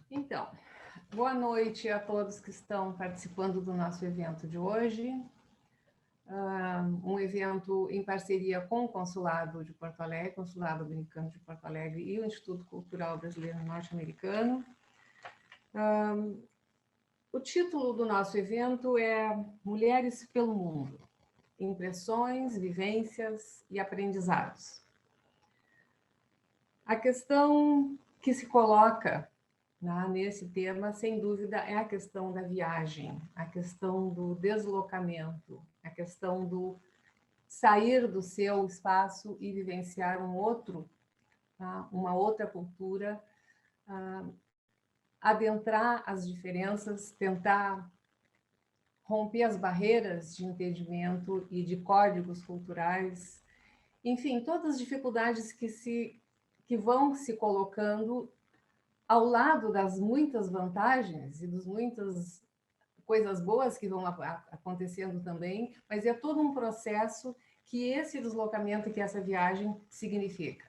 Então, boa noite a todos que estão participando do nosso evento de hoje. Um evento em parceria com o Consulado de Porto Alegre, Consulado Americano de Porto Alegre e o Instituto Cultural Brasileiro Norte-Americano. O título do nosso evento é Mulheres pelo Mundo, Impressões, Vivências e Aprendizados. A questão que se coloca nesse tema, sem dúvida, é a questão da viagem, a questão do deslocamento, a questão do sair do seu espaço e vivenciar uma outra cultura, adentrar as diferenças, tentar romper as barreiras de entendimento e de códigos culturais, enfim, todas as dificuldades que vão se colocando ao lado das muitas vantagens e das muitas coisas boas que vão acontecendo também, mas é todo um processo que esse deslocamento, que essa viagem significa.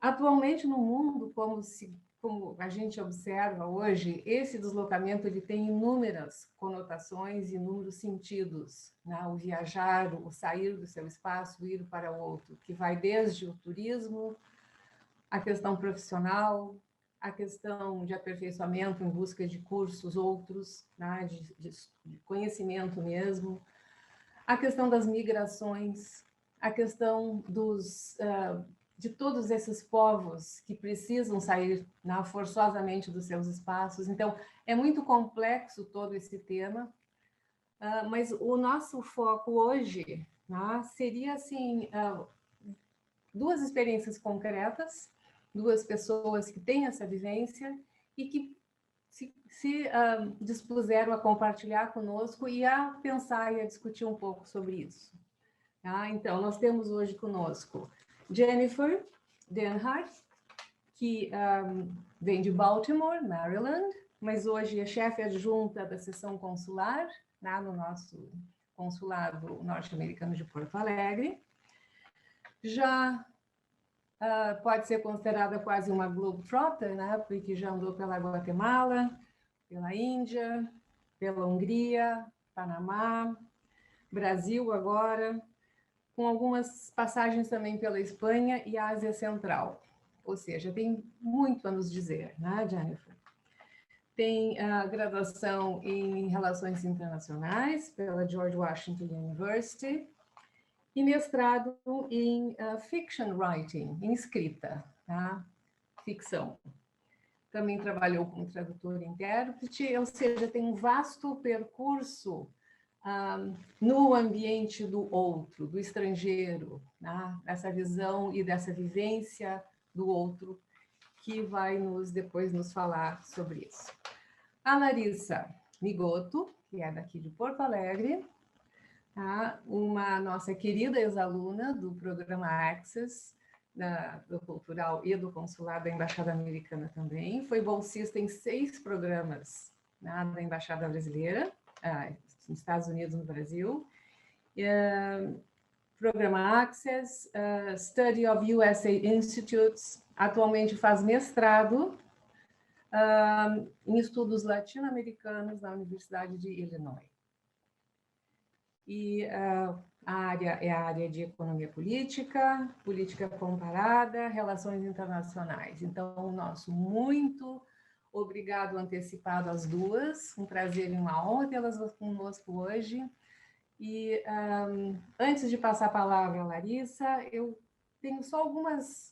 Atualmente no mundo, como a gente observa hoje, esse deslocamento ele tem inúmeras conotações, inúmeros sentidos, né? O viajar, o sair do seu espaço, ir para outro, que vai desde o turismo, a questão profissional, a questão de aperfeiçoamento em busca de cursos outros, né, de conhecimento mesmo, a questão das migrações, a questão de todos esses povos que precisam sair, né, forçosamente dos seus espaços. Então, é muito complexo todo esse tema, mas o nosso foco hoje, né, seria assim, duas experiências concretas, duas pessoas que têm essa vivência e que se dispuseram a compartilhar conosco e a pensar e a discutir um pouco sobre isso. Tá? Então, nós temos hoje conosco Jennifer Denhart, que vem de Baltimore, Maryland, mas hoje é chefe adjunta da seção consular, né, no nosso consulado norte-americano de Porto Alegre. Já pode ser considerada quase uma globetrotter, né? Porque já andou pela Guatemala, pela Índia, pela Hungria, Panamá, Brasil agora, com algumas passagens também pela Espanha e Ásia Central. Ou seja, tem muito a nos dizer, né, Jennifer? Tem a graduação em Relações Internacionais pela George Washington University, e mestrado em fiction writing, em escrita, tá? Ficção. Também trabalhou como tradutor e intérprete, ou seja, tem um vasto percurso no ambiente do outro, do estrangeiro, né? Dessa visão e dessa vivência do outro, que vai depois nos falar sobre isso. A Larissa Migoto, que é daqui de Porto Alegre, uma nossa querida ex-aluna do programa Access, do Cultural e do Consulado da Embaixada Americana também, foi bolsista em 6 programas, né, da Embaixada Brasileira, nos Estados Unidos, no Brasil, programa Access, Study of USA Institutes, atualmente faz mestrado em estudos latino-americanos na Universidade de Illinois. E a área é a área de economia política, política comparada, relações internacionais. Então, nosso muito obrigado antecipado às duas, um prazer e uma honra tê-las conosco hoje. E antes de passar a palavra à Larissa, eu tenho só algumas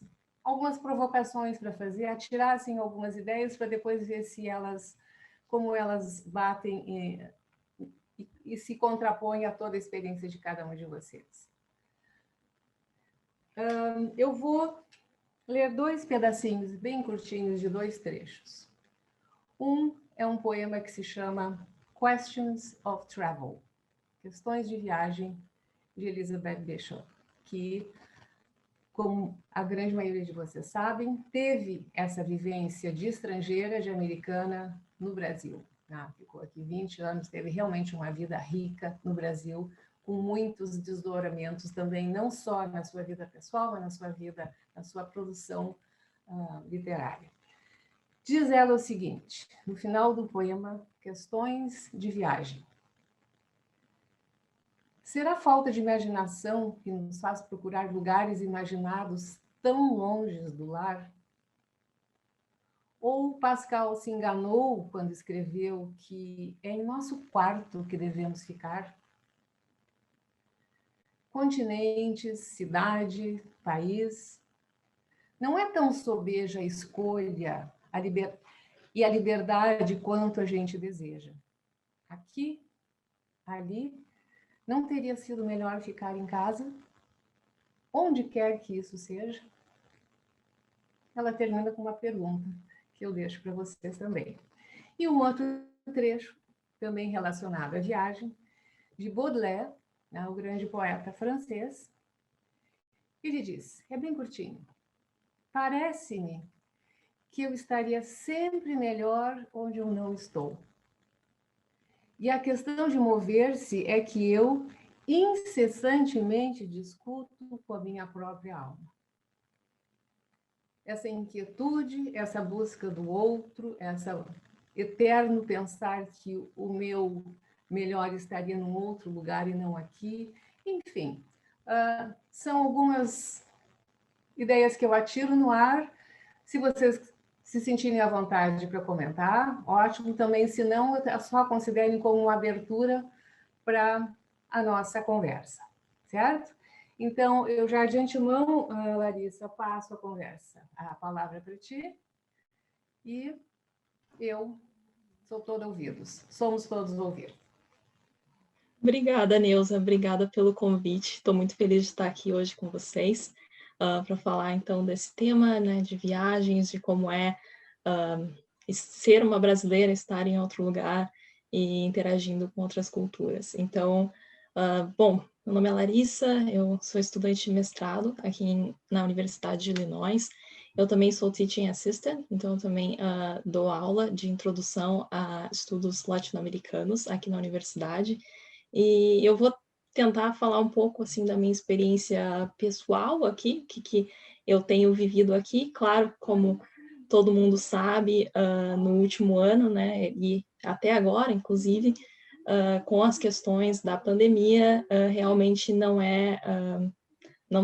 provocações para fazer, atirar assim, algumas ideias para depois ver se como elas batem e se contrapõe a toda a experiência de cada um de vocês. Eu vou ler 2 pedacinhos bem curtinhos de 2 trechos. Um é um poema que se chama Questions of Travel, Questões de Viagem, de Elizabeth Bishop, que, como a grande maioria de vocês sabem, teve essa vivência de estrangeira, de americana, no Brasil. Ficou aqui 20 anos, teve realmente uma vida rica no Brasil, com muitos desdobramentos também, não só na sua vida pessoal, mas na sua produção literária. Diz ela o seguinte, no final do poema, Questões de Viagem. Será falta de imaginação que nos faz procurar lugares imaginados tão longe do lar? Ou Pascal se enganou quando escreveu que é em nosso quarto que devemos ficar? Continentes, cidade, país. Não é tão sobeja a escolha e a liberdade quanto a gente deseja. Aqui, ali, não teria sido melhor ficar em casa? Onde quer que isso seja? Ela termina com uma pergunta que eu deixo para vocês também. E um outro trecho, também relacionado à viagem, de Baudelaire, né, o grande poeta francês. Ele diz, é bem curtinho, parece-me que eu estaria sempre melhor onde eu não estou. E a questão de mover-se é que eu incessantemente discuto com a minha própria alma. Essa inquietude, essa busca do outro, essa eterno pensar que o meu melhor estaria num outro lugar e não aqui. Enfim, são algumas ideias que eu atiro no ar. Se vocês se sentirem à vontade para comentar, ótimo. Também, se não, só considerem como uma abertura para a nossa conversa, certo? Então, eu já de antemão, Larissa, passo a palavra para ti, e eu sou toda ouvidos, somos todos ouvidos. Obrigada, Neuza, obrigada pelo convite. Estou muito feliz de estar aqui hoje com vocês para falar, então, desse tema, né, de viagens, de como é ser uma brasileira, estar em outro lugar e interagindo com outras culturas. Então, bom, meu nome é Larissa, eu sou estudante de mestrado aqui na Universidade de Illinois. Eu também sou teaching assistant, então eu também dou aula de introdução a estudos latino-americanos aqui na universidade. E eu vou tentar falar um pouco assim da minha experiência pessoal aqui, que eu tenho vivido aqui. Claro, como todo mundo sabe, no último ano, né, e até agora, inclusive, com as questões da pandemia, realmente não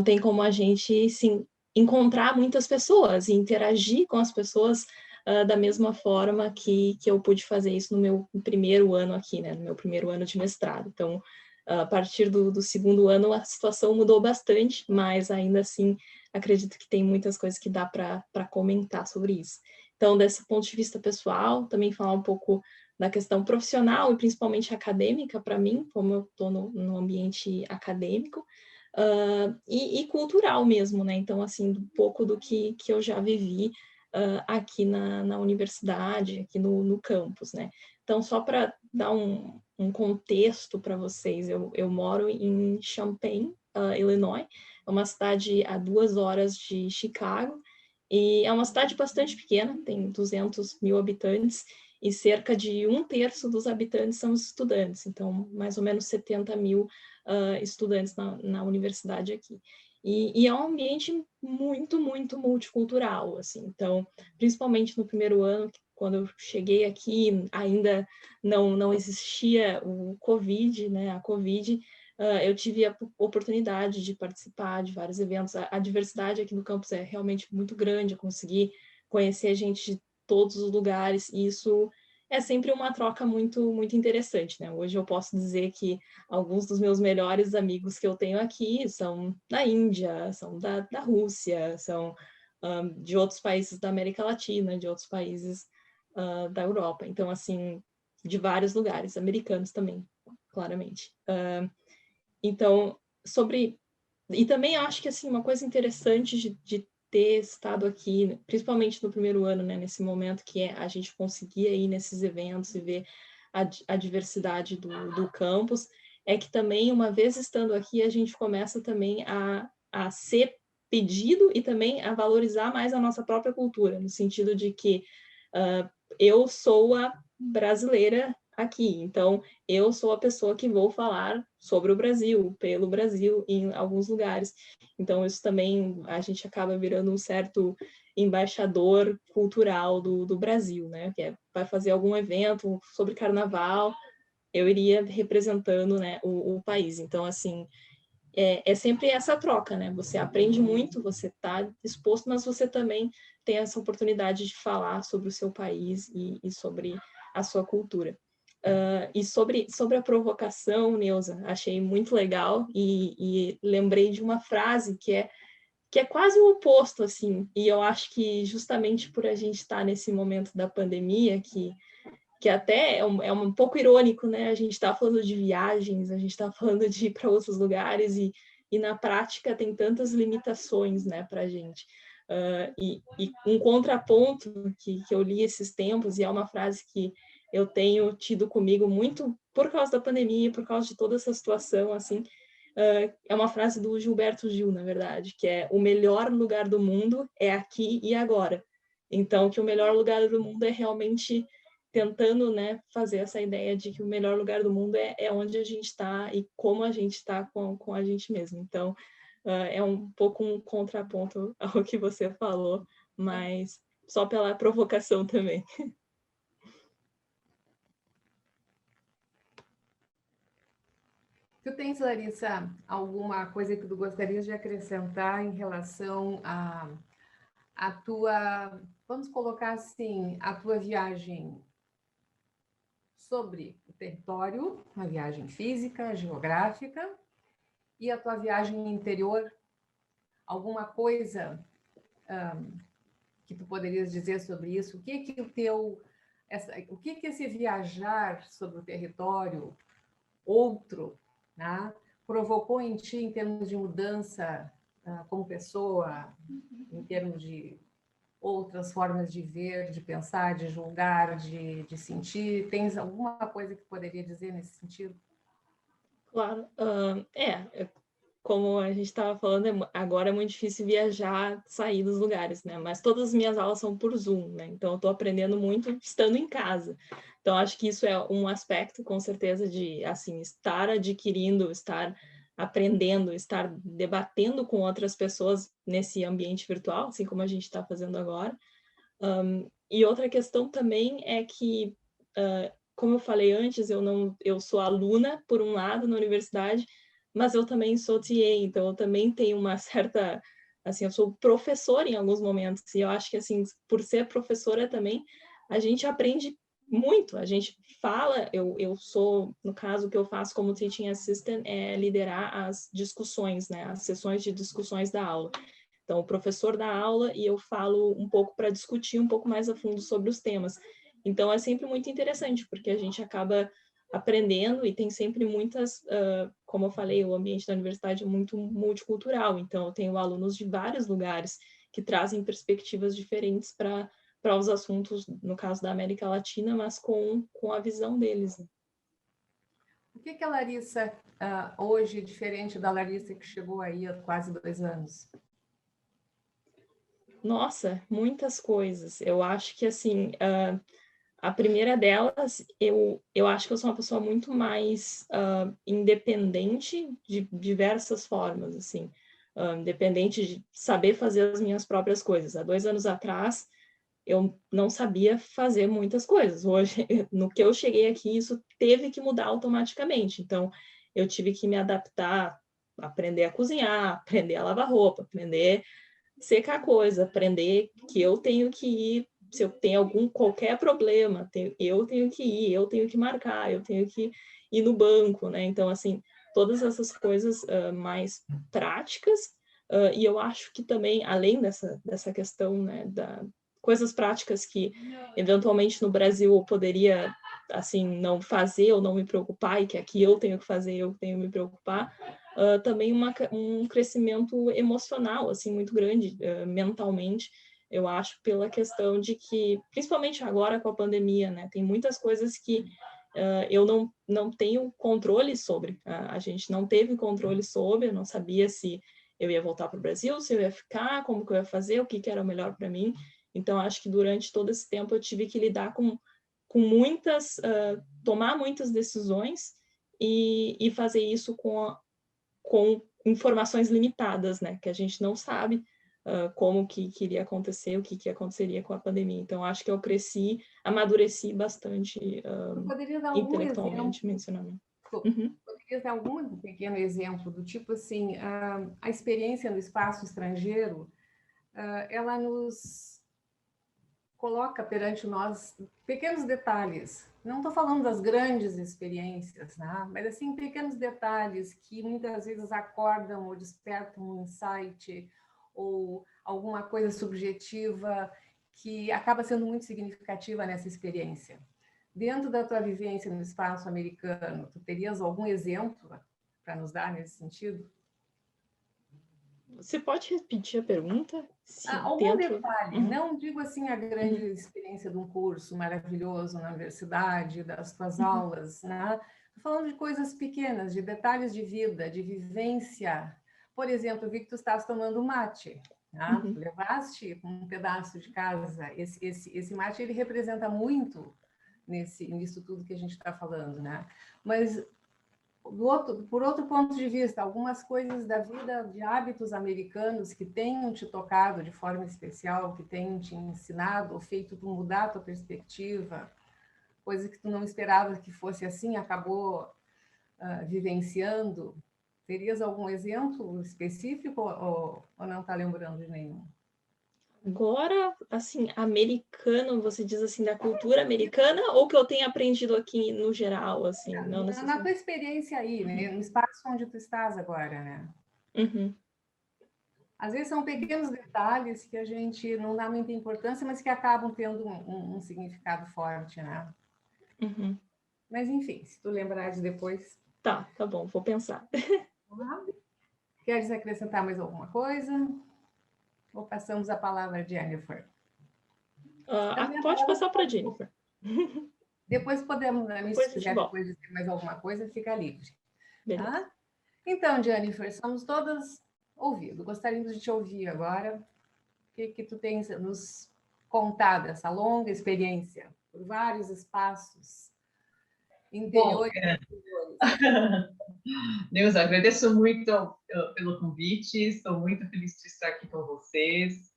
tem como a gente se encontrar muitas pessoas e interagir com as pessoas da mesma forma que eu pude fazer isso no meu primeiro ano aqui, né, no meu primeiro ano de mestrado. Então, a partir do segundo ano, a situação mudou bastante, mas ainda assim, acredito que tem muitas coisas que dá para comentar sobre isso. Então, desse ponto de vista pessoal, também falar um pouco da questão profissional e principalmente acadêmica para mim, como eu estou no ambiente acadêmico, e cultural mesmo, né? Então, assim, um pouco do que eu já vivi aqui na universidade, aqui no campus, né? Então, só para dar um contexto para vocês, eu moro em Champaign, Illinois, é uma cidade a 2 horas de Chicago, e é uma cidade bastante pequena, tem 200 mil habitantes, e cerca de 1/3 dos habitantes são estudantes, então mais ou menos 70 mil estudantes na universidade aqui. E é um ambiente muito, muito multicultural, assim, então, principalmente no primeiro ano, quando eu cheguei aqui, ainda não existia o Covid, né, a Covid, eu tive a oportunidade de participar de vários eventos. A diversidade aqui no campus é realmente muito grande, eu consegui conhecer gente de todos os lugares, e isso é sempre uma troca muito, muito interessante, né? Hoje eu posso dizer que alguns dos meus melhores amigos que eu tenho aqui são da Índia, são da Rússia, são de outros países da América Latina, de outros países da Europa. Então, assim, de vários lugares, americanos também, claramente. Então, e também acho que, assim, uma coisa interessante de ter estado aqui, principalmente no primeiro ano, né, nesse momento que a gente conseguia ir nesses eventos e ver a diversidade do campus, é que também, uma vez estando aqui, a gente começa também a ser pedido e também a valorizar mais a nossa própria cultura, no sentido de que eu sou a brasileira aqui, então eu sou a pessoa que vou falar sobre o Brasil, pelo Brasil, em alguns lugares. Então isso também, a gente acaba virando um certo embaixador cultural do Brasil, né? Que vai fazer algum evento sobre carnaval, eu iria representando, né, o país. Então, assim, é sempre essa troca, né? Você aprende muito, você está exposto, mas você também tem essa oportunidade de falar sobre o seu país e sobre a sua cultura. E sobre a provocação, Neuza, achei muito legal e lembrei de uma frase que é quase o oposto, assim, e eu acho que justamente por a gente estar nesse momento da pandemia, que até é um pouco irônico, né? A gente está falando de viagens, a gente está falando de ir para outros lugares e na prática tem tantas limitações, né, para a gente. E um contraponto que eu li esses tempos, e é uma frase que eu tenho tido comigo muito por causa da pandemia, por causa de toda essa situação, assim, é uma frase do Gilberto Gil, na verdade, que é: o melhor lugar do mundo é aqui e agora. Então, que o melhor lugar do mundo é realmente tentando, né, fazer essa ideia de que o melhor lugar do mundo é onde a gente está e como a gente está com a gente mesmo. Então, é um pouco um contraponto ao que você falou, mas só pela provocação também. Tu tens, Larissa, alguma coisa que tu gostarias de acrescentar em relação a tua, vamos colocar assim, a tua viagem sobre o território, uma viagem física, geográfica, e a tua viagem interior, alguma coisa que tu poderias dizer sobre isso? O que que esse viajar sobre o território outro, né, provocou em ti em termos de mudança como pessoa, em termos de outras formas de ver, de pensar, de julgar, de sentir? Tens alguma coisa que poderia dizer nesse sentido? Claro, como a gente estava falando, agora é muito difícil viajar, sair dos lugares, né? Mas todas as minhas aulas são por Zoom, né? Então eu estou aprendendo muito estando em casa. Então acho que isso é um aspecto, com certeza, de assim estar adquirindo, estar aprendendo, estar debatendo com outras pessoas nesse ambiente virtual, assim como a gente está fazendo agora. E outra questão também é que, como eu falei antes, eu sou aluna, por um lado, na universidade, mas eu também sou TA, então eu também tenho uma certa, assim, eu sou professora em alguns momentos, e eu acho que, assim, por ser professora também, a gente aprende muito, a gente fala, eu sou, no caso, o que eu faço como teaching assistant é liderar as discussões, né, as sessões de discussões da aula. Então, o professor dá aula e eu falo um pouco para discutir um pouco mais a fundo sobre os temas. Então, é sempre muito interessante, porque a gente acaba aprendendo e tem sempre muitas, como eu falei, o ambiente da universidade é muito multicultural, então eu tenho alunos de vários lugares que trazem perspectivas diferentes para os assuntos, no caso da América Latina, mas com a visão deles. O que que a Larissa, hoje, diferente da Larissa que chegou aí há quase 2 anos? Nossa, muitas coisas. Eu acho que, assim, a primeira delas, eu acho que eu sou uma pessoa muito mais independente de diversas formas, assim. Independente de saber fazer as minhas próprias coisas. Há 2 anos atrás, eu não sabia fazer muitas coisas. Hoje, no que eu cheguei aqui, isso teve que mudar automaticamente. Então, eu tive que me adaptar, aprender a cozinhar, aprender a lavar roupa, aprender secar coisa, aprender que eu tenho que ir, se eu tenho qualquer problema, eu tenho que ir, eu tenho que marcar, eu tenho que ir no banco, né? Então, assim, todas essas coisas mais práticas, e eu acho que também, além dessa questão, né, coisas práticas que, eventualmente, no Brasil eu poderia, assim, não fazer ou não me preocupar, e que aqui eu tenho que fazer, eu tenho que me preocupar, também um crescimento emocional, assim, muito grande, mentalmente, eu acho, pela questão de que, principalmente agora com a pandemia, né, tem muitas coisas que eu não tenho controle sobre, a gente não teve controle sobre, eu não sabia se eu ia voltar para o Brasil, se eu ia ficar, como que eu ia fazer, o que era o melhor para mim. Então, acho que durante todo esse tempo eu tive que lidar com muitas, tomar muitas decisões e fazer isso com informações limitadas, né? Que a gente não sabe como que iria acontecer, o que aconteceria com a pandemia. Então, acho que eu amadureci bastante Eu poderia dar algum exemplo? intelectualmente, mencionando. Uhum. Poderia dar algum pequeno exemplo do tipo assim, a experiência no espaço estrangeiro, ela nos coloca perante nós pequenos detalhes. Não estou falando das grandes experiências, né? Mas assim pequenos detalhes que muitas vezes acordam ou despertam um insight ou alguma coisa subjetiva que acaba sendo muito significativa nessa experiência. Dentro da tua vivência no espaço americano, tu terias algum exemplo para nos dar nesse sentido? Você pode repetir a pergunta? Algum detalhe, Uhum. não digo assim a grande experiência de um curso maravilhoso na universidade, das tuas aulas, né? Estou falando de coisas pequenas, de detalhes de vida, de vivência. Por exemplo, eu vi que tu estás tomando mate, né? Tu levaste um pedaço de casa. Esse mate, ele representa muito nisso tudo que a gente está falando, né? Mas por outro ponto de vista, algumas coisas da vida, de hábitos americanos que tenham te tocado de forma especial, que tenham te ensinado ou feito tu mudar a tua perspectiva, coisa que tu não esperava que fosse assim, acabou vivenciando. Terias algum exemplo específico ou não está lembrando de nenhum? Agora, assim, americano, você diz assim, da cultura americana, ou que eu tenha aprendido aqui no geral, assim, não Na tua necessariamente? experiência aí, né? No espaço onde tu estás agora, né? Uhum. Às vezes são pequenos detalhes que a gente não dá muita importância, mas que acabam tendo um significado forte, né? Uhum. Mas enfim, se tu lembrares depois. Tá bom, vou pensar. Queres acrescentar mais alguma coisa? Ou passamos a palavra a Jennifer? Também a Pode palavra passar para Jennifer. depois podemos, né, se Depois a gente quiser volta. depois dizer mais alguma coisa, fica livre. Beleza. Tá? Então, Jennifer, estamos todas ouvindo. Gostaríamos de te ouvir agora. O que tu tens a nos contar dessa longa experiência por vários espaços Bom, interiores e exteriores? Neuza, agradeço muito pelo convite, estou muito feliz de estar aqui com vocês.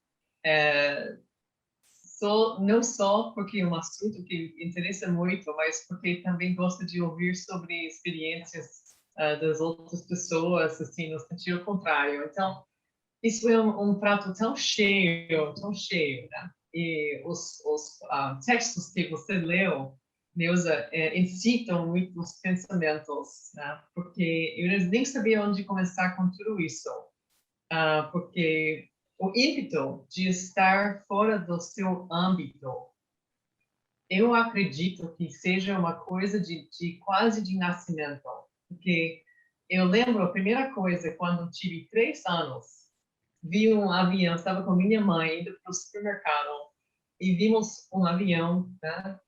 Não só porque é um assunto que interessa muito, mas porque também gosto de ouvir sobre experiências das outras pessoas, assim, no sentido contrário. Então, isso é um prato tão cheio, né? E os textos que você leu, Neuza, incitam muitos pensamentos, né? Porque eu nem sabia onde começar com tudo isso, porque o ímpeto de estar fora do seu âmbito, eu acredito que seja uma coisa de quase de nascimento, porque eu lembro a primeira coisa quando tive 3 anos, vi um avião, estava com minha mãe indo para o supermercado e vimos um avião, né?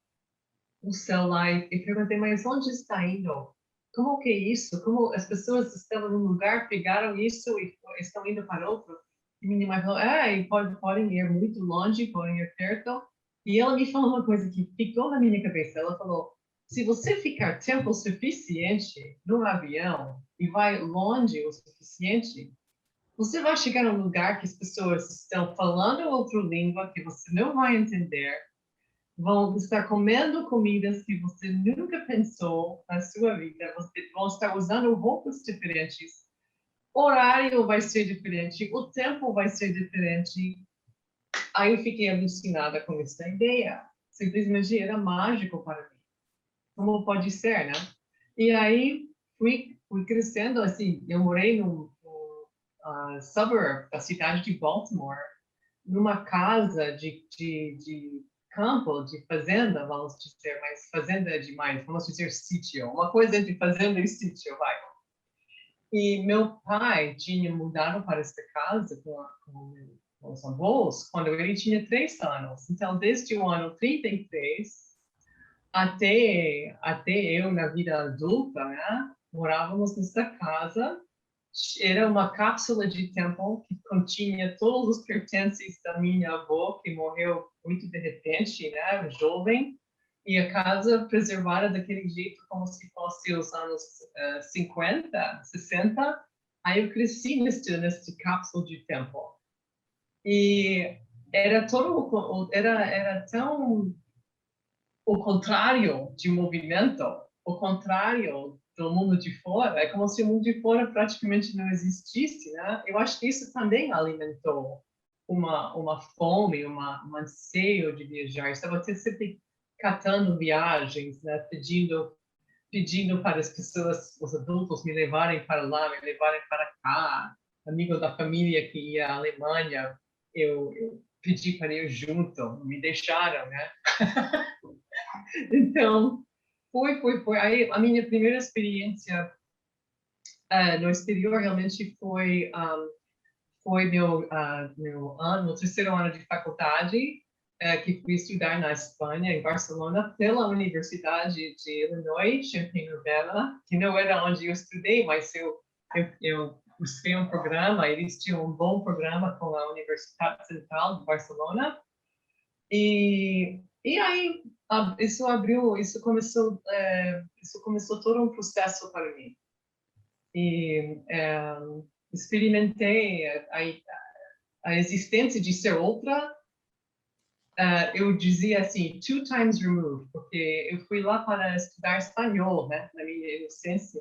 O céu lá e perguntei, mas onde está indo? Como que é isso? Como as pessoas estavam num lugar, pegaram isso e estão indo para outro? E minha mãe falou, e podem ir muito longe, podem ir perto. E ela me falou uma coisa que ficou na minha cabeça. Ela falou, se você ficar tempo suficiente no avião e vai longe o suficiente, você vai chegar num lugar que as pessoas estão falando outra língua que você não vai entender, vão estar comendo comidas que você nunca pensou na sua vida, vão estar usando roupas diferentes, o horário vai ser diferente, o tempo vai ser diferente. Aí eu fiquei alucinada com essa ideia. Simplesmente era mágico para mim. Como pode ser, né? E aí fui crescendo assim. Eu morei no suburb da cidade de Baltimore, numa casa de campo, de fazenda, vamos dizer, mas fazenda é demais, vamos dizer sítio, uma coisa entre fazenda e sítio, vai. E meu pai tinha mudado para esta casa com os avós quando ele tinha 3 anos. Então, desde o ano 33 até eu na vida adulta, né, morávamos nesta casa. Era uma cápsula de tempo que continha todos os pertences da minha avó, que morreu muito de repente, né, jovem, e a casa preservada daquele jeito como se fosse os anos 50, 60. Aí eu cresci neste cápsula de tempo. E era era tão o contrário de movimento, o contrário do mundo de fora. É como se o mundo de fora praticamente não existisse, né? Eu acho que isso também alimentou uma fome, um anseio de viajar. Estava sempre catando viagens, né? Pedindo para as pessoas, os adultos, me levarem para lá, me levarem para cá. Amigo da família que ia à Alemanha, eu pedi para ir junto, me deixaram, né? Então, foi. Aí, a minha primeira experiência no exterior realmente foi meu terceiro ano de faculdade, que fui estudar na Espanha, em Barcelona, pela Universidade de Illinois, Champaign-Urbana, que não era onde eu estudei, mas eu busquei um programa, eles tinham um bom programa com a Universidade Central de Barcelona, e aí isso começou todo um processo para mim. E experimentei a existência de ser outra. Eu dizia assim, 2 times removed, porque eu fui lá para estudar espanhol, né, na minha inocência.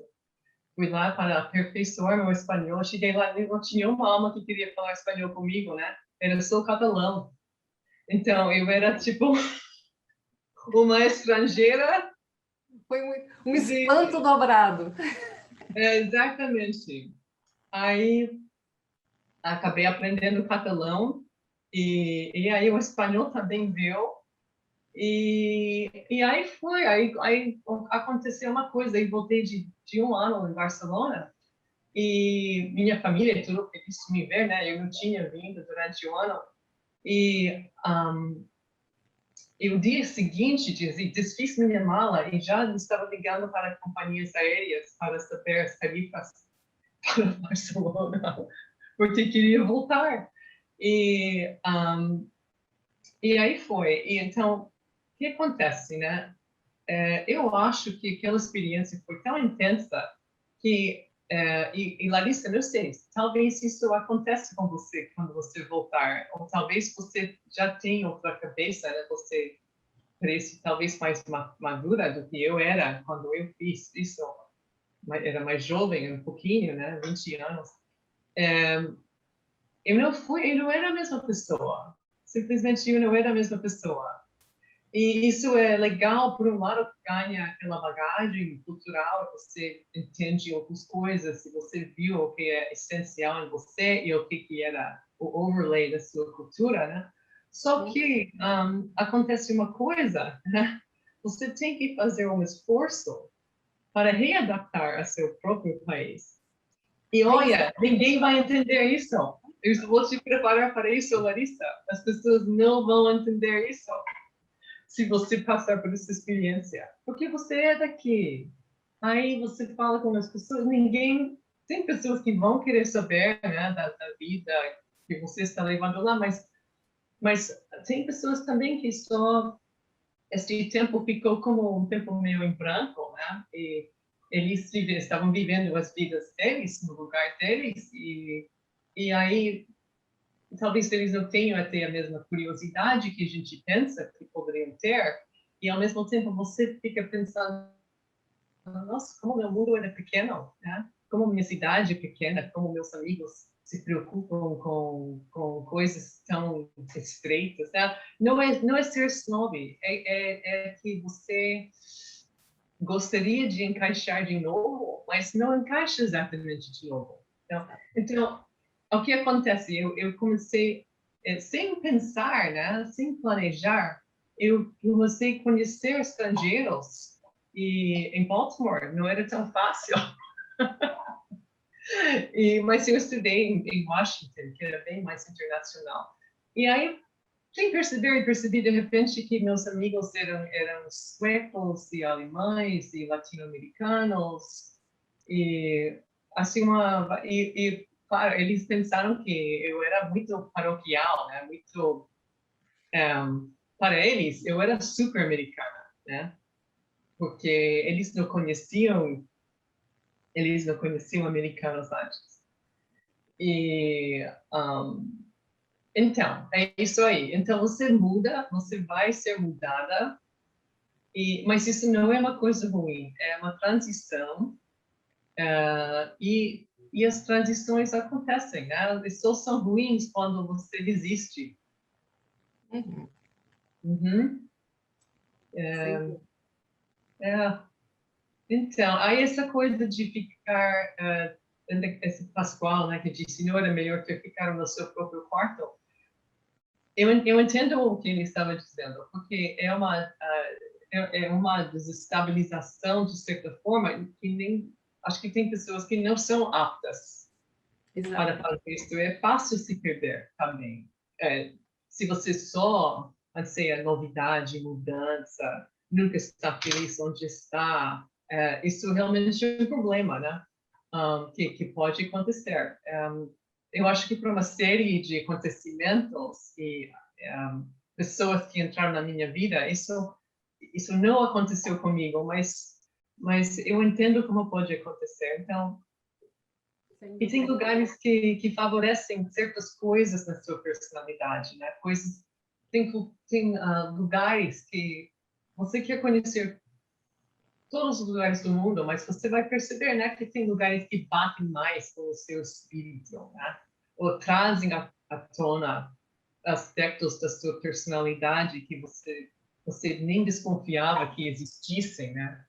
Fui lá para aperfeiçoar meu espanhol. Cheguei lá, não tinha uma alma que queria falar espanhol comigo, né? Era só catalão. Então, eu era tipo uma estrangeira. Foi um espanto dobrado. Exatamente. Aí acabei aprendendo catalão e aí o espanhol também veio. E aí foi, aí aconteceu uma coisa, aí voltei de um ano em Barcelona e minha família tudo feliz de me ver, né? Eu não tinha vindo durante o ano e o dia seguinte desfiz minha mala e já estava ligando para companhias aéreas para saber as tarifas para Barcelona, porque queria voltar. E, e aí foi. E então, o que acontece, né? Eu acho que aquela experiência foi tão intensa que, e Larissa, não sei, talvez isso acontece com você quando você voltar, ou talvez você já tenha outra cabeça, né? Você parece talvez mais madura do que eu era quando eu fiz isso, era mais jovem um pouquinho, né? 20 anos. Eu não era a mesma pessoa. Simplesmente eu não era a mesma pessoa. E isso é legal, por um lado, ganha aquela bagagem cultural, você entende outras coisas, e você viu o que é essencial em você e o que era o overlay da sua cultura, né? Só que acontece uma coisa, né? Você tem que fazer um esforço para readaptar a seu próprio país. E olha, ninguém vai entender isso. Eu vou te preparar para isso, Larissa. As pessoas não vão entender isso se você passar por essa experiência. Porque você é daqui. Aí você fala com as pessoas, ninguém... Tem pessoas que vão querer saber, né, da vida que você está levando lá, mas tem pessoas também que só... Este tempo ficou como um tempo meio em branco, né? E eles estavam vivendo as vidas deles, no lugar deles, e aí talvez eles não tenham até a mesma curiosidade que a gente pensa que poderiam ter, e ao mesmo tempo você fica pensando, nossa, como meu mundo era pequeno, né? Como minha cidade é pequena, como meus amigos se preocupam com coisas tão estreitas, né? Não é ser snob, é que você gostaria de encaixar de novo, mas não encaixa exatamente de novo. Então o que acontece? Eu comecei, sem pensar, né, sem planejar, eu comecei a conhecer estrangeiros e em Baltimore não era tão fácil. Mas eu estudei em Washington, que era bem mais internacional. E aí, sem perceber, eu percebi de repente que meus amigos eram suecos e alemães e latino-americanos. E assim claro, eles pensaram que eu era muito paroquial, né? Muito para eles eu era super americana, né? Porque eles não conheciam americanos antes. E Então, é isso aí. Então, você muda, você vai ser mudada, mas isso não é uma coisa ruim, é uma transição, e as transições acontecem, né? Elas só são ruins quando você desiste. Uhum. Uhum. Sem dúvida. É. Então, aí essa coisa de ficar, esse Pascoal, né, que disse, não era melhor que ficar no seu próprio quarto. Eu entendo o que ele estava dizendo, porque é uma desestabilização, de certa forma, que nem, acho que tem pessoas que não são aptas para Exato. fazer isso. É fácil se perder também. Se você só anseia novidade, mudança, nunca está feliz onde está, isso realmente é um problema, né? Que pode acontecer. Eu acho que para uma série de acontecimentos e pessoas que entraram na minha vida, isso não aconteceu comigo, mas eu entendo como pode acontecer. Então, Sem e tem dúvida. lugares que favorecem certas coisas na sua personalidade, né? Tem lugares que você quer conhecer todos os lugares do mundo, mas você vai perceber, né, que tem lugares que batem mais com o seu espírito, né? Ou trazem à tona aspectos da sua personalidade que você nem desconfiava que existissem, né?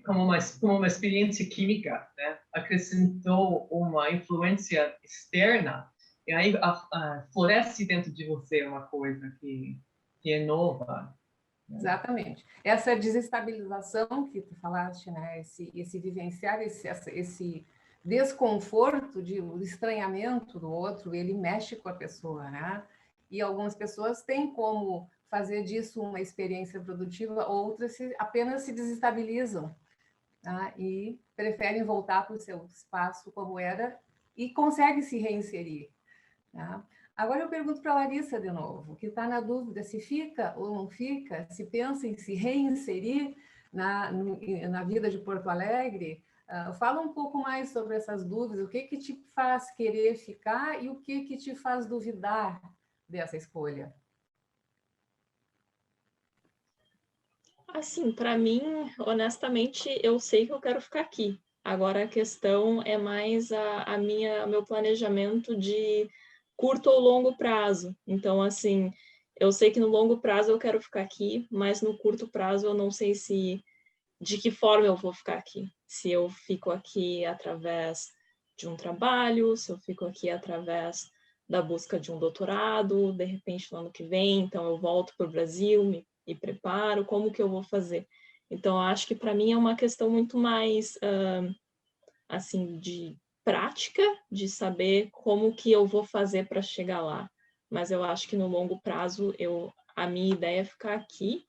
Como uma experiência química, né? Acrescentou uma influência externa e aí floresce dentro de você uma coisa que é nova. Exatamente. Essa desestabilização que tu falaste, né? Esse vivenciar, esse desconforto, o estranhamento do outro, ele mexe com a pessoa, né? E algumas pessoas têm como fazer disso uma experiência produtiva, outras apenas se desestabilizam, tá? E preferem voltar para o seu espaço como era e conseguem se reinserir. Tá? Agora eu pergunto para a Larissa de novo, que está na dúvida se fica ou não fica, se pensa em se reinserir na vida de Porto Alegre. Fala um pouco mais sobre essas dúvidas, o que te faz querer ficar e o que te faz duvidar dessa escolha? Assim, para mim, honestamente, eu sei que eu quero ficar aqui. Agora a questão é mais o meu planejamento de curto ou longo prazo. Então, assim, eu sei que no longo prazo eu quero ficar aqui, mas no curto prazo eu não sei de que forma eu vou ficar aqui. Se eu fico aqui através de um trabalho, se eu fico aqui através da busca de um doutorado, de repente no ano que vem, então eu volto para o Brasil, me preparo, como que eu vou fazer? Então, eu acho que para mim é uma questão muito mais, assim, de prática, de saber como que eu vou fazer para chegar lá. Mas eu acho que no longo prazo, a minha ideia é ficar aqui,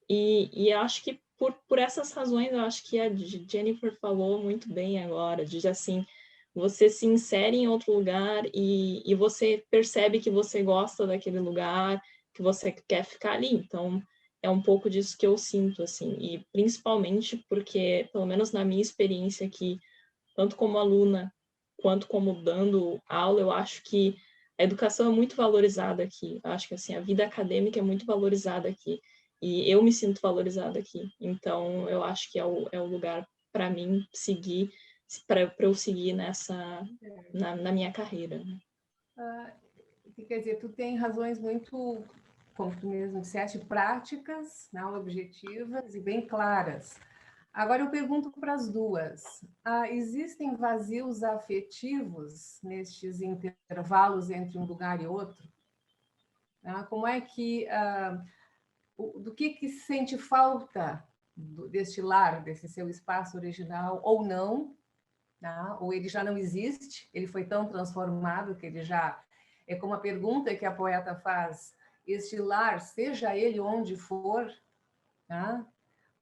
e eu acho que por essas razões, eu acho que a Jennifer falou muito bem agora, de assim, você se insere em outro lugar e você percebe que você gosta daquele lugar, que você quer ficar ali. Então, é um pouco disso que eu sinto, assim, e principalmente porque, pelo menos na minha experiência aqui, tanto como aluna quanto como dando aula, eu acho que a educação é muito valorizada aqui. Eu acho que assim, a vida acadêmica é muito valorizada aqui. E eu me sinto valorizada aqui. Então, eu acho que é o lugar para mim seguir, para eu seguir na minha carreira. Né? Quer dizer, tu tem razões muito, como tu mesmo disseste, práticas, né, objetivas e bem claras. Agora eu pergunto para as duas: existem vazios afetivos nestes intervalos entre um lugar e outro? Como é que, do que sente falta deste lar, desse seu espaço original, ou não? Ou ele já não existe, ele foi tão transformado que ele já é como a pergunta que a poeta faz: este lar, seja ele onde for, tá?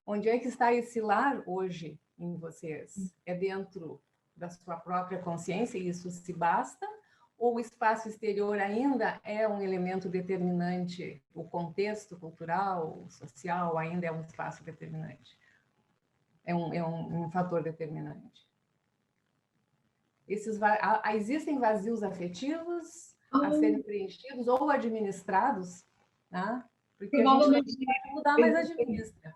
Onde é que está esse lar hoje em vocês? É dentro da sua própria consciência e isso se basta? Ou o espaço exterior ainda é um elemento determinante? O contexto cultural, social ainda é um espaço determinante? É um fator determinante? existem vazios afetivos a serem preenchidos ou administrados, né? Porque a gente não vai mudar, mas administra.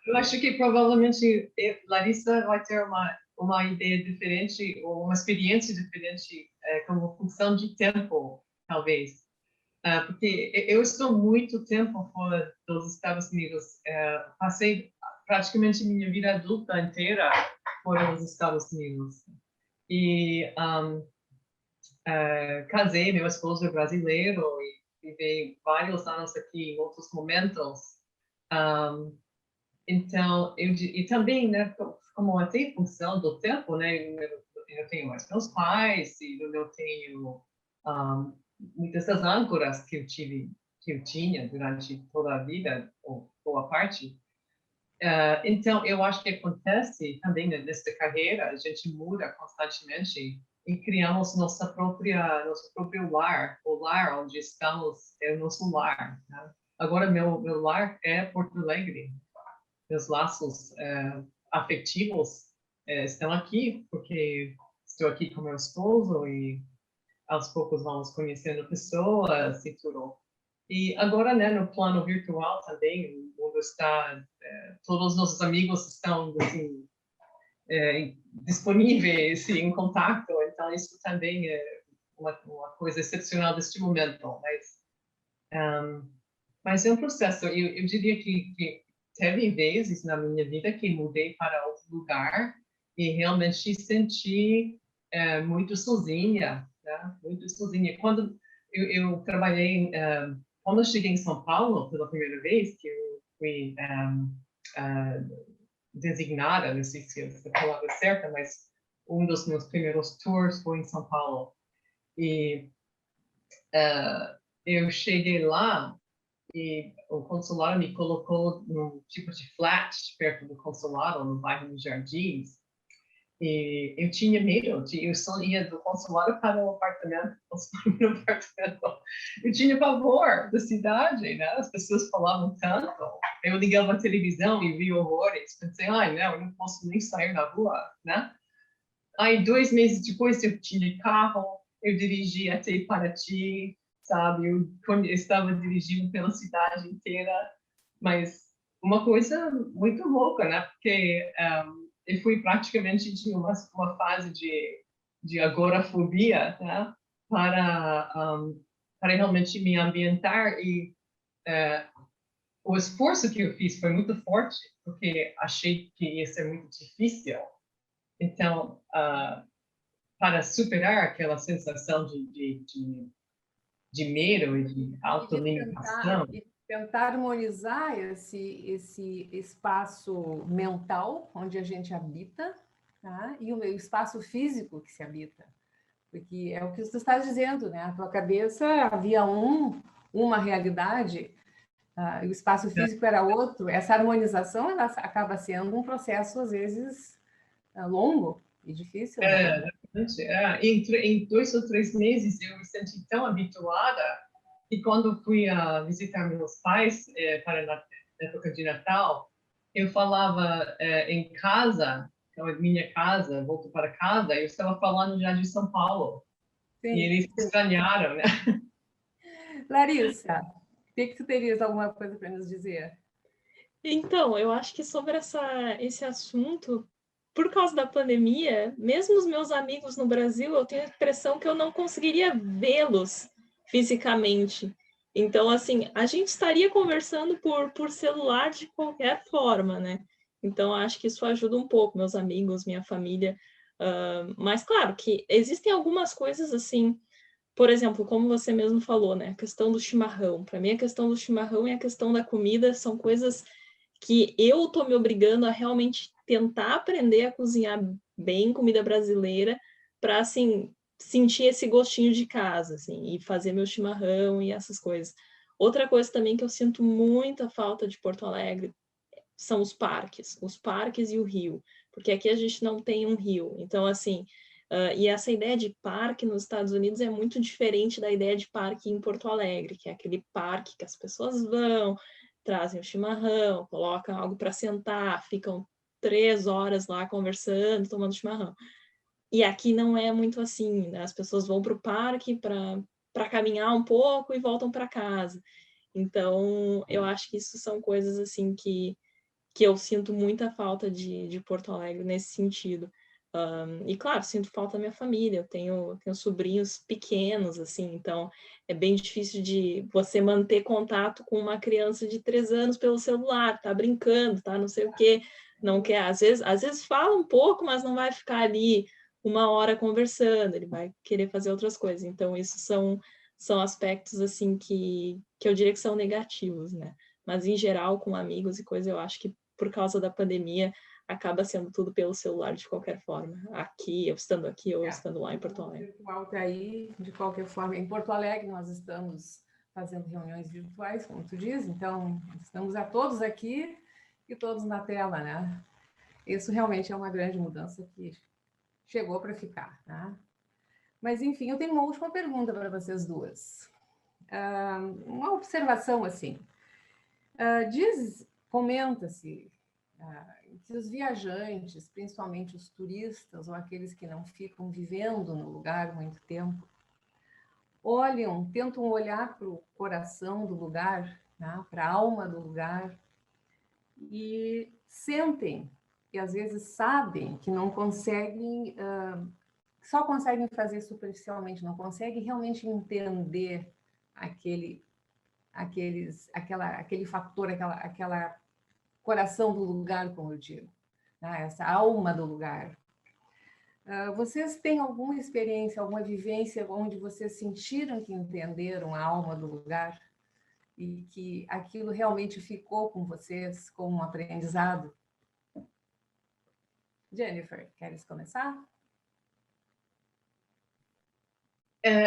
Eu acho que provavelmente Larissa vai ter uma ideia diferente ou uma experiência diferente como função de tempo, talvez. Porque eu estou muito tempo fora dos Estados Unidos. Passei praticamente minha vida adulta inteira fora dos Estados Unidos. E casei, meu esposo é brasileiro e vivi vários anos aqui em outros momentos. Então, e também, né, como até função do tempo, né, eu tenho mais meus pais e eu tenho muitas das âncoras que eu tinha durante toda a vida, ou boa parte. Então, eu acho que acontece também nesta carreira, a gente muda constantemente e criamos nosso próprio lar, o lar onde estamos é o nosso lar. Né? Agora, meu lar é Porto Alegre. Meus laços afetivos estão aqui, porque estou aqui com meu esposo e aos poucos vamos conhecendo pessoas e tudo. E agora, né, no plano virtual também, o mundo está, todos os nossos amigos estão assim, disponíveis e em contato, então isso também é uma coisa excepcional deste momento, mas é um processo. Eu diria que teve vezes na minha vida que mudei para outro lugar e realmente senti muito sozinha, né? Muito sozinha. Quando eu trabalhei, quando eu cheguei em São Paulo pela primeira vez, que eu fui designada, não sei se é a palavra certa, mas um dos meus primeiros tours foi em São Paulo. E eu cheguei lá e o consulado me colocou num tipo de flat perto do consulado, no bairro dos Jardins. E eu tinha medo, eu só ia do consulado para o apartamento, Eu tinha pavor da cidade, né? As pessoas falavam tanto. Eu ligava a televisão e via horrores. Pensei, ai, não, eu não posso nem sair na rua, né? Aí, 2 meses depois, eu tinha carro, eu dirigi até Paraty, sabe? Eu estava dirigindo pela cidade inteira, mas uma coisa muito louca, né? Porque eu fui praticamente de uma fase de agorafobia, né? Para realmente me ambientar e o esforço que eu fiz foi muito forte, porque achei que ia ser muito difícil. Então, para superar aquela sensação de medo e de autolimitação. E tentar harmonizar esse espaço mental onde a gente habita, tá? E o meu espaço físico que se habita. Porque é o que você está dizendo, né? A tua cabeça havia uma realidade, e o espaço físico era outro. Essa harmonização ela acaba sendo um processo, às vezes, longo e difícil. Né? Em 2 ou 3 meses eu me senti tão habituada que quando fui visitar meus pais para na época de Natal, eu falava em casa, então, minha casa, volto para casa, eu estava falando já de São Paulo. Sim, e eles estranharam, né? Larissa, o que tu terias alguma coisa para nos dizer? Então, eu acho que sobre esse assunto, por causa da pandemia, mesmo os meus amigos no Brasil, eu tenho a impressão que eu não conseguiria vê-los fisicamente. Então, assim, a gente estaria conversando por celular de qualquer forma, né? Então, acho que isso ajuda um pouco, meus amigos, minha família. Mas, claro, que existem algumas coisas, assim, por exemplo, como você mesmo falou, né? A questão do chimarrão. Para mim, a questão do chimarrão e a questão da comida são coisas que eu estou me obrigando a realmente tentar aprender a cozinhar bem comida brasileira para, assim, sentir esse gostinho de casa, assim, e fazer meu chimarrão e essas coisas. Outra coisa também que eu sinto muita falta de Porto Alegre são os parques e o rio, porque aqui a gente não tem um rio. Então, assim, e essa ideia de parque nos Estados Unidos é muito diferente da ideia de parque em Porto Alegre, que é aquele parque que as pessoas vão, trazem o chimarrão, colocam algo para sentar, ficam 3 horas lá conversando, tomando chimarrão. E aqui não é muito assim, né? As pessoas vão para o parque para caminhar um pouco e voltam para casa. Então, eu acho que isso são coisas assim que eu sinto muita falta de Porto Alegre nesse sentido. E claro, sinto falta da minha família, eu tenho sobrinhos pequenos, assim, então é bem difícil de você manter contato com uma criança de 3 anos pelo celular, tá brincando, tá não sei o quê, não quer, às vezes fala um pouco, mas não vai ficar ali 1 hora conversando, ele vai querer fazer outras coisas, então isso são aspectos, assim, que eu diria que são negativos, né? Mas em geral, com amigos e coisas, eu acho que por causa da pandemia, acaba sendo tudo pelo celular de qualquer forma. Aqui, eu estando aqui ou estando lá em Porto Alegre. Virtual tá aí, de qualquer forma. Em Porto Alegre, nós estamos fazendo reuniões virtuais, como tu diz, então estamos a todos aqui e todos na tela, né? Isso realmente é uma grande mudança que chegou para ficar, né? Mas, enfim, eu tenho uma última pergunta para vocês duas. Uma observação, assim. Comenta-se que os viajantes, principalmente os turistas ou aqueles que não ficam vivendo no lugar muito tempo, tentam olhar para o coração do lugar, né, para a alma do lugar, e sentem, e às vezes sabem que não conseguem, só conseguem fazer superficialmente, não conseguem realmente entender aquele fator, aquela coração do lugar, como eu digo, né? Essa alma do lugar. Vocês têm alguma experiência, alguma vivência onde vocês sentiram que entenderam a alma do lugar e que aquilo realmente ficou com vocês como um aprendizado? Jennifer, queres começar?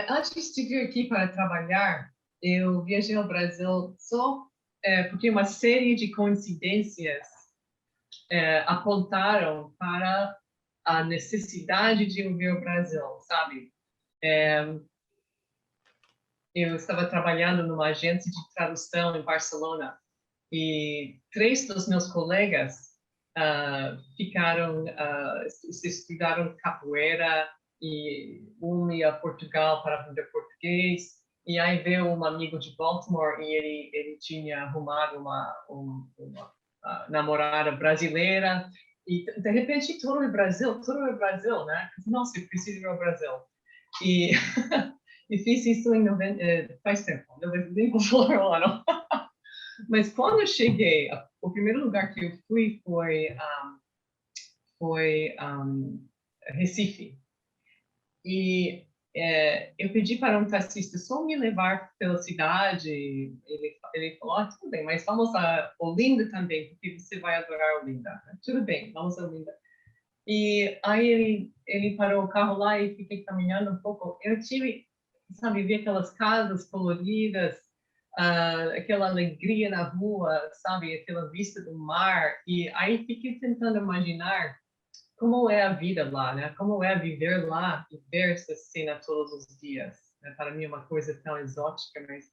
Antes de vir aqui para trabalhar, eu viajei ao Brasil só porque uma série de coincidências apontaram para a necessidade de eu vir ao Brasil, sabe? Eu estava trabalhando numa agência de tradução em Barcelona e 3 dos meus colegas estudaram capoeira e ia a Portugal para aprender português. E aí veio um amigo de Baltimore e ele tinha arrumado uma namorada brasileira. E, de repente, todo é Brasil, né? Nossa, eu preciso ir ao Brasil. E, e fiz isso faz tempo, nem vou falar o ano. Mas quando eu cheguei, o primeiro lugar que eu fui foi Recife. E eu pedi para um taxista só me levar pela cidade. Ele falou, tudo bem, mas vamos a Olinda também, porque você vai adorar Olinda. Tudo bem, vamos a Olinda. E aí ele parou o carro lá e fiquei caminhando um pouco. Eu tive, sabe, ver aquelas casas coloridas, aquela alegria na rua, sabe, aquela vista do mar. E aí fiquei tentando imaginar como é a vida lá, né? Como é viver lá e ver essa cena todos os dias. Né? Para mim é uma coisa tão exótica, mas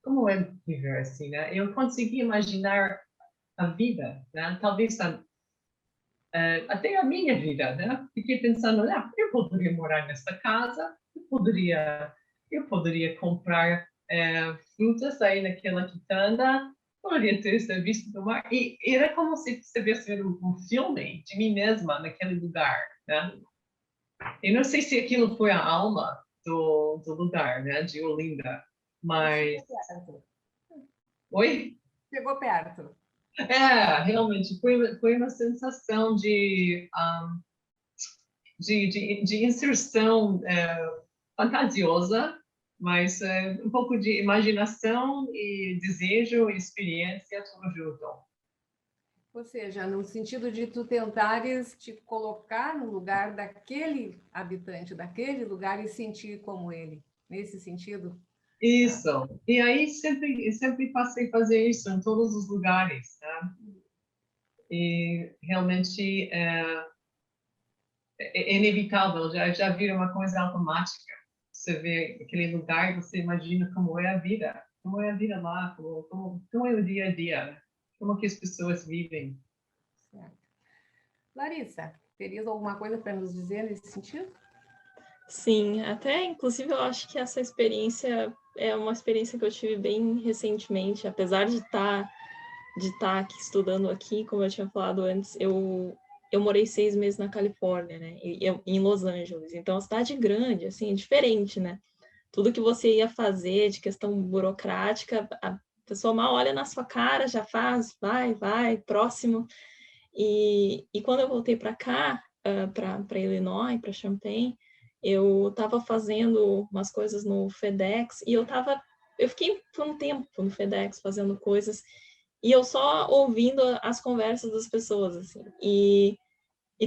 como é viver assim, né? Eu consegui imaginar a vida, né? Talvez até a minha vida, né? Fiquei pensando, eu poderia morar nessa casa, eu poderia comprar frutas aí naquela quitanda, poderia ter essa vista do mar. E era como se estivesse vendo um filme de mim mesma naquele lugar, né? Eu não sei se aquilo foi a alma do lugar, né? De Olinda, mas... Oi? Chegou perto. Realmente, foi uma sensação de inserção fantasiosa, mas um pouco de imaginação e desejo e experiência tudo junto. Ou seja, no sentido de tu tentares te colocar no lugar daquele habitante, daquele lugar e sentir como ele, nesse sentido? Isso. E aí sempre passei a fazer isso em todos os lugares, né? E realmente é inevitável, já vira uma coisa automática. Você vê aquele lugar e você imagina como é a vida lá, como é o dia a dia, como que as pessoas vivem. Certo. Larissa, terias alguma coisa para nos dizer nesse sentido? Sim, até inclusive eu acho que essa experiência é uma experiência que eu tive bem recentemente, apesar de estar aqui estudando aqui, como eu tinha falado antes, eu morei 6 meses na Califórnia, né, em Los Angeles, então a cidade é grande, assim, é diferente, né, tudo que você ia fazer de questão burocrática, a pessoa mal olha na sua cara, já faz, vai, próximo, e quando eu voltei para cá, para Illinois, para Champaign, eu estava fazendo umas coisas no FedEx e eu fiquei por um tempo no FedEx fazendo coisas e eu só ouvindo as conversas das pessoas, assim. E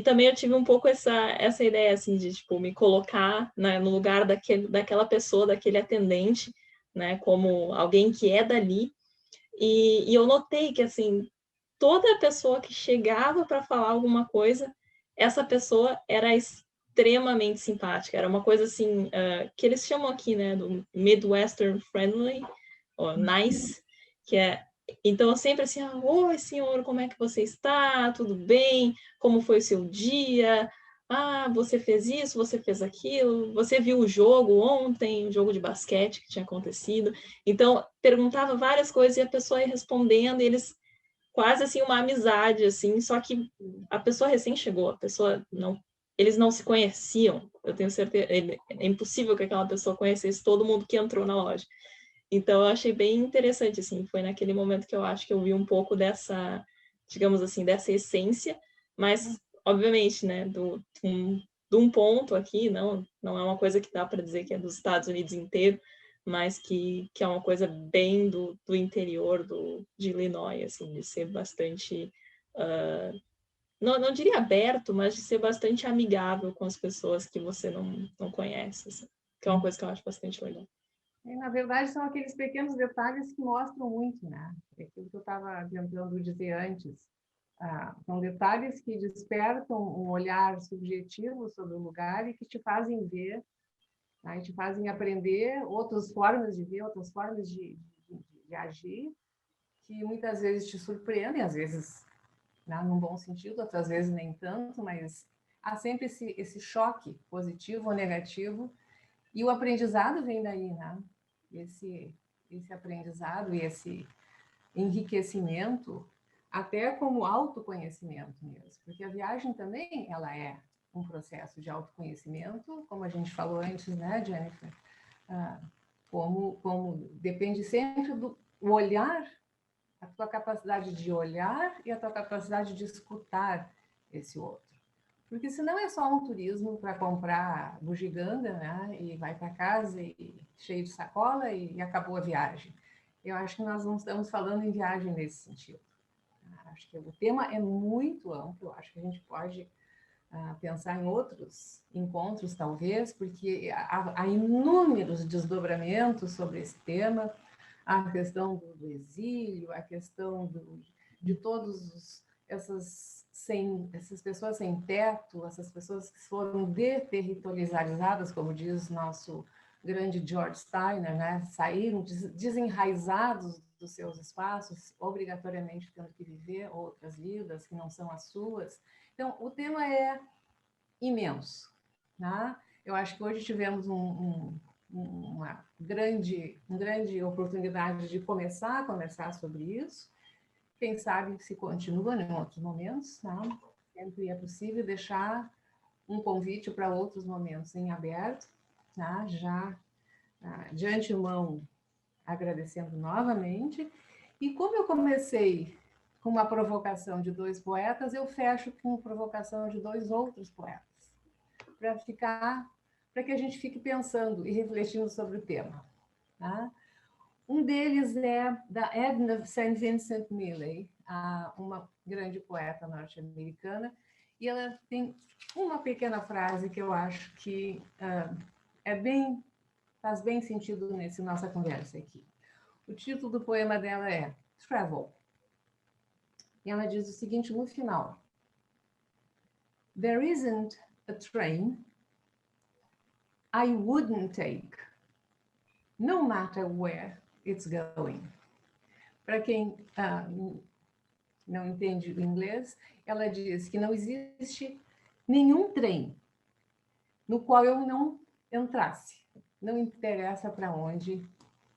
também eu tive um pouco essa ideia, assim, de, tipo, me colocar, né, no lugar daquela pessoa, daquele atendente, né, como alguém que é dali. E eu notei que, assim, toda pessoa que chegava para falar alguma coisa, essa pessoa era extremamente simpática. Era uma coisa assim, que eles chamam aqui, né, do Midwestern Friendly, ou Nice, que é. Então, sempre assim, oi, senhor, como é que você está? Tudo bem? Como foi o seu dia? Ah, você fez isso, você fez aquilo, você viu o jogo ontem, o jogo de basquete que tinha acontecido. Então, perguntava várias coisas e a pessoa ia respondendo, e eles quase assim uma amizade, assim, só que a pessoa recém chegou, a pessoa não, eles não se conheciam, eu tenho certeza, é impossível que aquela pessoa conhecesse todo mundo que entrou na loja. Então eu achei bem interessante, assim, foi naquele momento que eu acho que eu vi um pouco dessa, digamos assim, dessa essência, mas obviamente, né, de um ponto aqui, não é uma coisa que dá para dizer que é dos Estados Unidos inteiro, mas que é uma coisa bem do interior de Illinois, assim, de ser bastante, não diria aberto, mas de ser bastante amigável com as pessoas que você não conhece, assim, que é uma coisa que eu acho bastante legal. E, na verdade, são aqueles pequenos detalhes que mostram muito, né? É aquilo que eu estava tentando dizer antes. São detalhes que despertam um olhar subjetivo sobre o lugar e que te fazem ver, né? E te fazem aprender outras formas de ver, outras formas de agir, que muitas vezes te surpreendem, às vezes, né, num bom sentido, outras vezes nem tanto, mas há sempre esse choque positivo ou negativo, e o aprendizado vem daí, né? Esse, esse aprendizado e esse enriquecimento, até como autoconhecimento mesmo, porque a viagem também ela é um processo de autoconhecimento, como a gente falou antes, né, Jennifer? Como depende sempre do olhar, a tua capacidade de olhar e a tua capacidade de escutar esse outro. Porque senão é só um turismo para comprar bugiganga, né? E vai para casa e cheio de sacola e acabou a viagem. Eu acho que nós não estamos falando em viagem nesse sentido. Acho que o tema é muito amplo, acho que a gente pode pensar em outros encontros, talvez, porque há inúmeros desdobramentos sobre esse tema, a questão do exílio, a questão de todos essas pessoas sem teto, essas pessoas que foram deterritorializadas, como diz nosso grande George Steiner, né? Saíram desenraizados dos seus espaços, obrigatoriamente tendo que viver outras vidas que não são as suas. Então, o tema é imenso. Né? Eu acho que hoje tivemos uma grande oportunidade de começar a conversar sobre isso. Quem sabe se continua em outros momentos, tá? Sempre é possível deixar um convite para outros momentos em aberto, tá? Já de antemão agradecendo novamente. E como eu comecei com uma provocação de 2 poetas, eu fecho com uma provocação de 2 outros poetas, para que a gente fique pensando e refletindo sobre o tema. Tá? Um deles é da Edna St. Vincent Millay, uma grande poeta norte-americana, e ela tem uma pequena frase que eu acho que faz bem sentido nessa nossa conversa aqui. O título do poema dela é Travel. E ela diz o seguinte no final: There isn't a train I wouldn't take, no matter where it's going. Para quem não entende o inglês, ela diz que não existe nenhum trem no qual eu não entrasse. Não interessa para onde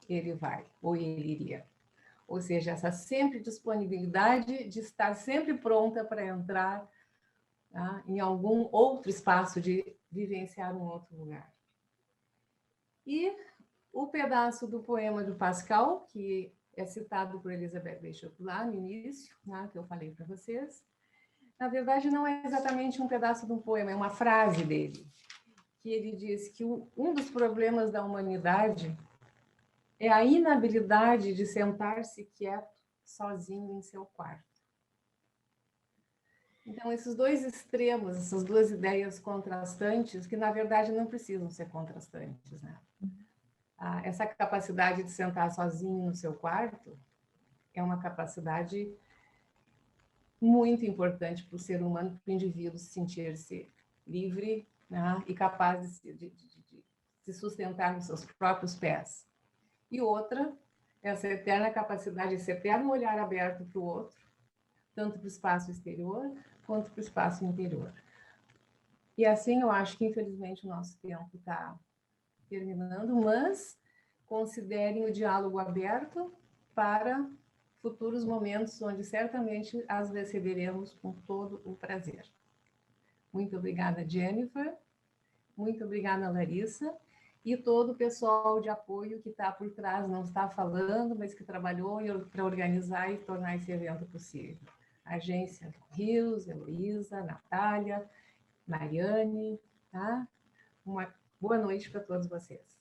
ele vai ou ele iria. Ou seja, essa sempre disponibilidade de estar sempre pronta para entrar, tá, em algum outro espaço, de vivenciar um outro lugar. E o pedaço do poema do Pascal, que é citado por Elizabeth Bishop lá no início, né, que eu falei para vocês, na verdade não é exatamente um pedaço de um poema, é uma frase dele, que ele diz que um dos problemas da humanidade é a inabilidade de sentar-se quieto, sozinho em seu quarto. Então, esses dois extremos, essas duas ideias contrastantes, que na verdade não precisam ser contrastantes, né? Essa capacidade de sentar sozinho no seu quarto é uma capacidade muito importante para o ser humano, para o indivíduo sentir-se livre, né, e capaz de se sustentar nos seus próprios pés. E outra, essa eterna capacidade, esse eterno olhar aberto para o outro, tanto para o espaço exterior quanto para o espaço interior. E assim eu acho que, infelizmente, o nosso tempo está terminando, mas considerem o diálogo aberto para futuros momentos onde certamente as receberemos com todo o prazer. Muito obrigada, Jennifer. Muito obrigada, Larissa. E todo o pessoal de apoio que está por trás, não está falando, mas que trabalhou para organizar e tornar esse evento possível. Agência Rios, Heloísa, Natália, Mariane, tá? Uma boa noite para todos vocês.